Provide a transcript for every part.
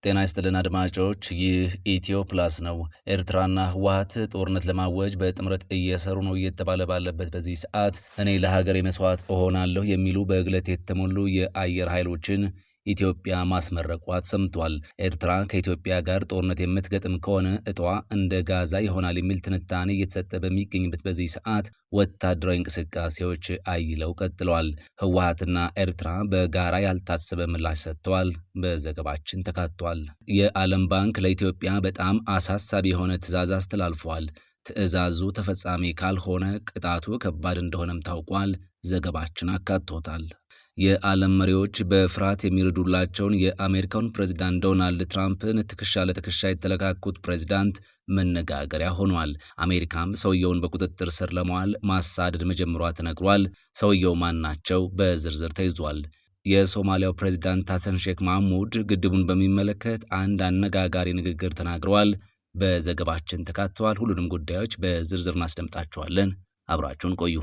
ጤና ይስጥልን አድማጮች፣ ይህ ኢትዮ ፕላስ ነው። ኤርትራና ህወሓት ጦርነት ለማወጅ በጥምረት እየሰሩ ነው እየተባለ ባለበት በዚህ ሰዓት እኔ ለሀገሬ መስዋዕት እሆናለሁ የሚሉ በግለት የተሞሉ የአየር ኃይሎችን ኢትዮጵያ ማስመረቋ ተሰምቷል። ኤርትራ ከኢትዮጵያ ጋር ጦርነት የምትገጥም ከሆነ እጣዋ እንደ ጋዛ ይሆናል የሚል ትንታኔ እየተሰጠ በሚገኝበት በዚህ ሰዓት ወታደራዊ እንቅስቃሴዎች አይለው ቀጥለዋል። ህወሓትና ኤርትራ በጋራ ያልታሰበ ምላሽ ሰጥተዋል። በዘገባችን ተካቷል። የዓለም ባንክ ለኢትዮጵያ በጣም አሳሳቢ የሆነ ትዕዛዝ አስተላልፏል። ትዕዛዙ ተፈጻሚ ካልሆነ ቅጣቱ ከባድ እንደሆነም ታውቋል። ዘገባችን አካቶታል። የዓለም መሪዎች በፍርሃት የሚረዱላቸውን የአሜሪካውን ፕሬዝዳንት ዶናልድ ትራምፕን ትከሻ ለትከሻ የተለካኩት ፕሬዝዳንት መነጋገሪያ ሆኗል። አሜሪካም ሰውየውን በቁጥጥር ስር ለማዋል ማሳደድ መጀመሯ ተነግሯል። ሰውየው ማን ናቸው? በዝርዝር ተይዟል። የሶማሊያው ፕሬዝዳንት ሐሰን ሼክ መሐሙድ ግድቡን በሚመለከት አንድ አነጋጋሪ ንግግር ተናግረዋል። በዘገባችን ተካተዋል። ሁሉንም ጉዳዮች በዝርዝር እናስደምጣቸዋለን። አብራችሁን ቆዩ።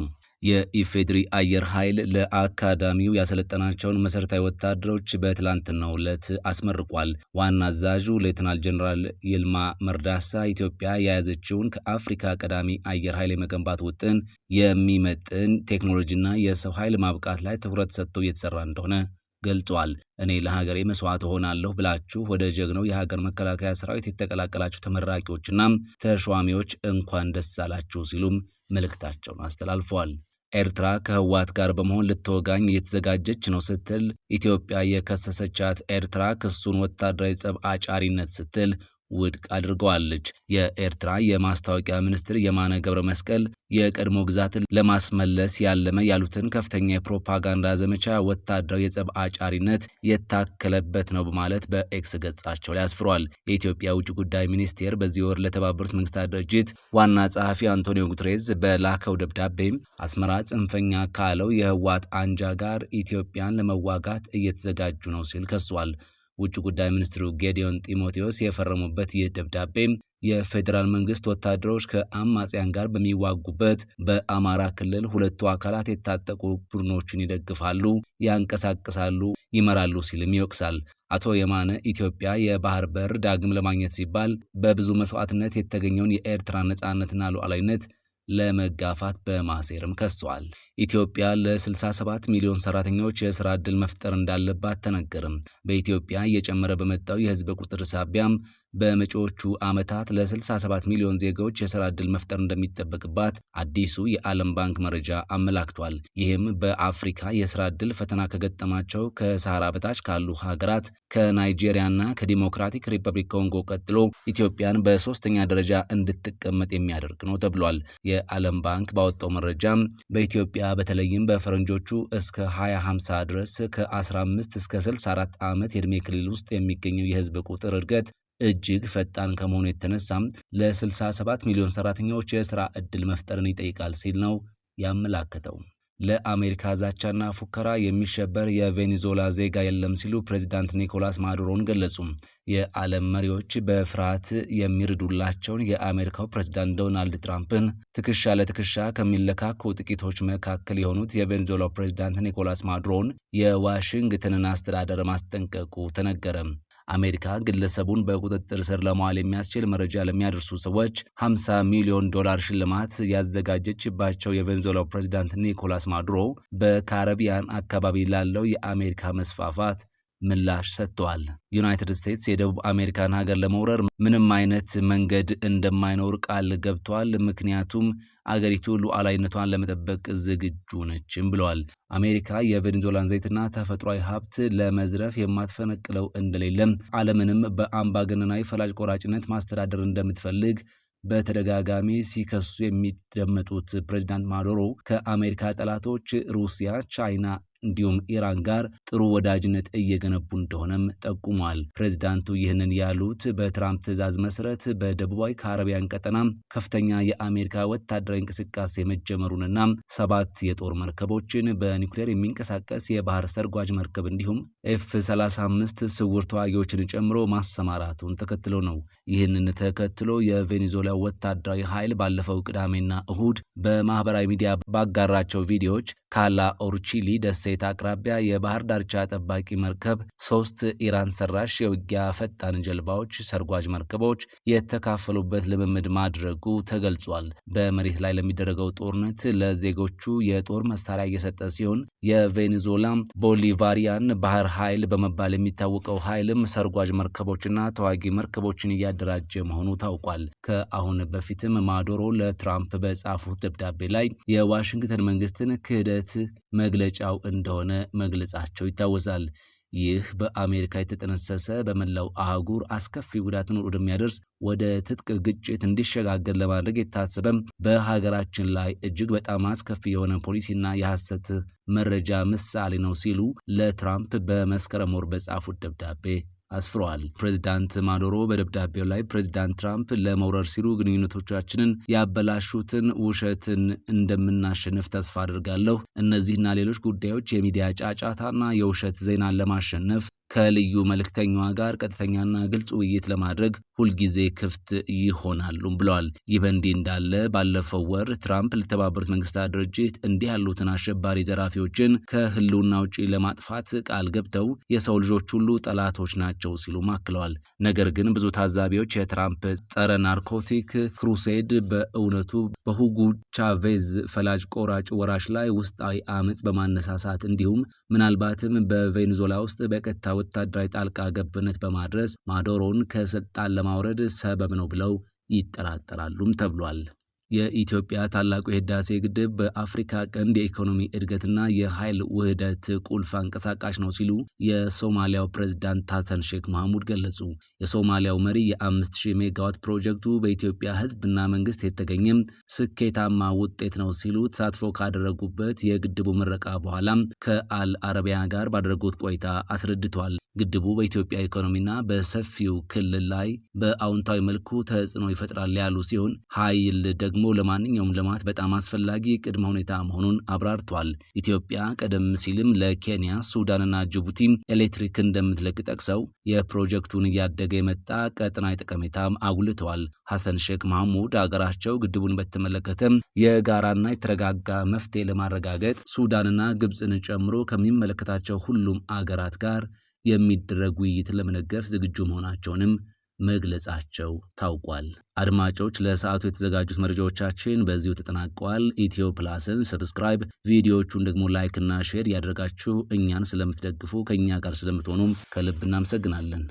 የኢፌድሪ አየር ኃይል ለአካዳሚው ያሰለጠናቸውን መሰረታዊ ወታደሮች በትላንትናው ዕለት አስመርቋል። ዋና አዛዡ ሌተናል ጀነራል ይልማ መርዳሳ ኢትዮጵያ የያዘችውን ከአፍሪካ ቀዳሚ አየር ኃይል የመገንባት ውጥን የሚመጥን ቴክኖሎጂና የሰው ኃይል ማብቃት ላይ ትኩረት ሰጥቶ እየተሰራ እንደሆነ ገልጿል። እኔ ለሀገሬ መስዋዕት እሆናለሁ ብላችሁ ወደ ጀግናው የሀገር መከላከያ ሰራዊት የተቀላቀላችሁ ተመራቂዎችና ተሿሚዎች እንኳን ደስ አላችሁ ሲሉም መልእክታቸውን አስተላልፈዋል። ኤርትራ ከህወሓት ጋር በመሆን ልትወጋኝ እየተዘጋጀች ነው ስትል ኢትዮጵያ የከሰሰቻት ኤርትራ ክሱን ወታደራዊ ጸብ አጫሪነት ስትል ውድቅ አድርገዋለች። የኤርትራ የማስታወቂያ ሚኒስትር የማነ ገብረ መስቀል የቀድሞ ግዛትን ለማስመለስ ያለመ ያሉትን ከፍተኛ የፕሮፓጋንዳ ዘመቻ ወታደራዊ የጸብ አጫሪነት የታከለበት ነው በማለት በኤክስ ገጻቸው ላይ አስፍሯል። የኢትዮጵያ ውጭ ጉዳይ ሚኒስቴር በዚህ ወር ለተባበሩት መንግስታት ድርጅት ዋና ጸሐፊ አንቶኒዮ ጉተሬዝ በላከው ደብዳቤ አስመራ ጽንፈኛ ካለው የህወሓት አንጃ ጋር ኢትዮጵያን ለመዋጋት እየተዘጋጁ ነው ሲል ከሷል። ውጭ ጉዳይ ሚኒስትሩ ጌዲዮን ጢሞቴዎስ የፈረሙበት ይህ ደብዳቤ የፌዴራል መንግስት ወታደሮች ከአማጽያን ጋር በሚዋጉበት በአማራ ክልል ሁለቱ አካላት የታጠቁ ቡድኖችን ይደግፋሉ፣ ያንቀሳቅሳሉ፣ ይመራሉ ሲልም ይወቅሳል። አቶ የማነ ኢትዮጵያ የባህር በር ዳግም ለማግኘት ሲባል በብዙ መስዋዕትነት የተገኘውን የኤርትራ ነጻነትና ሉዓላዊነት ለመጋፋት በማሴርም ከሷል። ኢትዮጵያ ለ67 ሚሊዮን ሰራተኞች የሥራ ዕድል መፍጠር እንዳለባት ተነገረም። በኢትዮጵያ እየጨመረ በመጣው የህዝብ ቁጥር ሳቢያም በመጪዎቹ ዓመታት ለ67 ሚሊዮን ዜጎች የሥራ ዕድል መፍጠር እንደሚጠበቅባት አዲሱ የዓለም ባንክ መረጃ አመላክቷል። ይህም በአፍሪካ የሥራ ዕድል ፈተና ከገጠማቸው ከሰሃራ በታች ካሉ ሀገራት ከናይጄሪያና ከዲሞክራቲክ ሪፐብሊክ ኮንጎ ቀጥሎ ኢትዮጵያን በሶስተኛ ደረጃ እንድትቀመጥ የሚያደርግ ነው ተብሏል። የዓለም ባንክ ባወጣው መረጃ በኢትዮጵያ በተለይም በፈረንጆቹ እስከ 2050 ድረስ ከ15 እስከ 64 ዓመት የዕድሜ ክልል ውስጥ የሚገኘው የህዝብ ቁጥር እድገት እጅግ ፈጣን ከመሆኑ የተነሳም ለ67 ሚሊዮን ሰራተኞች የሥራ ዕድል መፍጠርን ይጠይቃል ሲል ነው ያመላከተው። ለአሜሪካ ዛቻና ፉከራ የሚሸበር የቬኔዙዌላ ዜጋ የለም ሲሉ ፕሬዚዳንት ኒኮላስ ማዱሮን ገለጹ። የዓለም መሪዎች በፍርሃት የሚርዱላቸውን የአሜሪካው ፕሬዝዳንት ዶናልድ ትራምፕን ትከሻ ለትከሻ ከሚለካኩ ጥቂቶች መካከል የሆኑት የቬኔዙዌላው ፕሬዝዳንት ኒኮላስ ማዱሮን የዋሽንግተንን አስተዳደር ማስጠንቀቁ ተነገረ። አሜሪካ ግለሰቡን በቁጥጥር ስር ለማዋል የሚያስችል መረጃ ለሚያደርሱ ሰዎች $50 ሚሊዮን ሽልማት ያዘጋጀችባቸው የቬኔዙዌላው ፕሬዝዳንት ኒኮላስ ማዱሮ በካሪቢያን አካባቢ ላለው የአሜሪካ መስፋፋት ምላሽ ሰጥተዋል። ዩናይትድ ስቴትስ የደቡብ አሜሪካን ሀገር ለመውረር ምንም አይነት መንገድ እንደማይኖር ቃል ገብቷል። ምክንያቱም አገሪቱ ሉዓላዊነቷን ለመጠበቅ ዝግጁ ነችም ብለዋል። አሜሪካ የቬኔዙዌላን ዘይትና ተፈጥሯዊ ሀብት ለመዝረፍ የማትፈነቅለው እንደሌለም ዓለምንም በአምባገነናዊ ፈላጭ ቆራጭነት ማስተዳደር እንደምትፈልግ በተደጋጋሚ ሲከሱ የሚደመጡት ፕሬዝዳንት ማዱሮ ከአሜሪካ ጠላቶች ሩሲያ፣ ቻይና እንዲሁም ኢራን ጋር ጥሩ ወዳጅነት እየገነቡ እንደሆነም ጠቁሟል። ፕሬዝዳንቱ ይህንን ያሉት በትራምፕ ትዕዛዝ መሰረት በደቡባዊ ካሪቢያን ቀጠና ከፍተኛ የአሜሪካ ወታደራዊ እንቅስቃሴ መጀመሩንና 7 የጦር መርከቦችን በኒውክሌር የሚንቀሳቀስ የባህር ሰርጓጅ መርከብ እንዲሁም F-35 ስውር ተዋጊዎችን ጨምሮ ማሰማራቱን ተከትሎ ነው። ይህንን ተከትሎ የቬኔዙዌላ ወታደራዊ ኃይል ባለፈው ቅዳሜና እሁድ በማህበራዊ ሚዲያ ባጋራቸው ቪዲዮዎች ካላ ኦርቺሊ ደሴት ደሴት አቅራቢያ የባህር ዳርቻ ጠባቂ መርከብ 3 ኢራን ሰራሽ የውጊያ ፈጣን ጀልባዎች ሰርጓጅ መርከቦች የተካፈሉበት ልምምድ ማድረጉ ተገልጿል። በመሬት ላይ ለሚደረገው ጦርነት ለዜጎቹ የጦር መሳሪያ እየሰጠ ሲሆን የቬኔዙዌላ ቦሊቫሪያን ባህር ኃይል በመባል የሚታወቀው ኃይልም ሰርጓጅ መርከቦችና ተዋጊ መርከቦችን እያደራጀ መሆኑ ታውቋል። ከአሁን በፊትም ማዱሮ ለትራምፕ በጻፉት ደብዳቤ ላይ የዋሽንግተን መንግስትን ክህደት መግለጫው እንደሆነ መግለጻቸው ይታወሳል። ይህ በአሜሪካ የተጠነሰሰ በመላው አህጉር አስከፊ ጉዳትን ወደሚያደርስ ወደ ትጥቅ ግጭት እንዲሸጋገር ለማድረግ የታሰበም በሀገራችን ላይ እጅግ በጣም አስከፊ የሆነ ፖሊሲና የሐሰት መረጃ ምሳሌ ነው ሲሉ ለትራምፕ በመስከረም ወር በጻፉት ደብዳቤ አስፍረዋል። ፕሬዚዳንት ማዱሮ በደብዳቤው ላይ ፕሬዚዳንት ትራምፕ ለመውረር ሲሉ ግንኙነቶቻችንን ያበላሹትን ውሸትን እንደምናሸንፍ ተስፋ አድርጋለሁ። እነዚህና ሌሎች ጉዳዮች የሚዲያ ጫጫታና የውሸት ዜናን ለማሸነፍ ከልዩ መልእክተኛዋ ጋር ቀጥተኛና ግልጽ ውይይት ለማድረግ ሁልጊዜ ክፍት ይሆናሉ ብለዋል። ይህ በእንዲህ እንዳለ ባለፈው ወር ትራምፕ ለተባበሩት መንግስታት ድርጅት እንዲህ ያሉትን አሸባሪ ዘራፊዎችን ከህልውና ውጪ ለማጥፋት ቃል ገብተው የሰው ልጆች ሁሉ ጠላቶች ናቸው ሲሉ አክለዋል። ነገር ግን ብዙ ታዛቢዎች የትራምፕ ጸረ ናርኮቲክ ክሩሴድ በእውነቱ በሁጎ ቻቬዝ ፈላጭ ቆራጭ ወራሽ ላይ ውስጣዊ አመጽ በማነሳሳት እንዲሁም ምናልባትም በቬኔዙዌላ ውስጥ በቀጥታ ወታደራዊ ጣልቃ ገብነት በማድረስ ማዱሮን ከስልጣን ለማውረድ ሰበብ ነው ብለው ይጠራጠራሉም ተብሏል። የኢትዮጵያ ታላቁ የህዳሴ ግድብ በአፍሪካ ቀንድ የኢኮኖሚ እድገትና የኃይል ውህደት ቁልፍ አንቀሳቃሽ ነው ሲሉ የሶማሊያው ፕሬዝዳንት ሐሰን ሼክ መሐሙድ ገለጹ። የሶማሊያው መሪ የ5000 ሜጋዋት ፕሮጀክቱ በኢትዮጵያ ህዝብና መንግስት የተገኘም ስኬታማ ውጤት ነው ሲሉ ተሳትፎ ካደረጉበት የግድቡ ምረቃ በኋላም ከአል አረቢያ ጋር ባደረጉት ቆይታ አስረድተዋል። ግድቡ በኢትዮጵያ ኢኮኖሚና በሰፊው ክልል ላይ በአውንታዊ መልኩ ተጽዕኖ ይፈጥራል ያሉ ሲሆን ኃይል ደግሞ ለማንኛውም ልማት በጣም አስፈላጊ ቅድመ ሁኔታ መሆኑን አብራርቷል። ኢትዮጵያ ቀደም ሲልም ለኬንያ፣ ሱዳንና ጅቡቲ ኤሌክትሪክ እንደምትለቅ ጠቅሰው የፕሮጀክቱን እያደገ የመጣ ቀጠናዊ ጠቀሜታም አጉልተዋል። ሐሰን ሼክ መሐሙድ አገራቸው ግድቡን በተመለከተ የጋራና የተረጋጋ መፍትሄ ለማረጋገጥ ሱዳንና ግብፅን ጨምሮ ከሚመለከታቸው ሁሉም አገራት ጋር የሚደረግ ውይይት ለመደገፍ ዝግጁ መሆናቸውንም መግለጻቸው ታውቋል። አድማጮች ለሰዓቱ የተዘጋጁት መረጃዎቻችን በዚሁ ተጠናቀዋል። ኢትዮ ፕላስን ሰብስክራይብ፣ ቪዲዮዎቹን ደግሞ ላይክ እና ሼር ያደርጋችሁ እኛን ስለምትደግፉ ከኛ ጋር ስለምትሆኑም ከልብ እናመሰግናለን።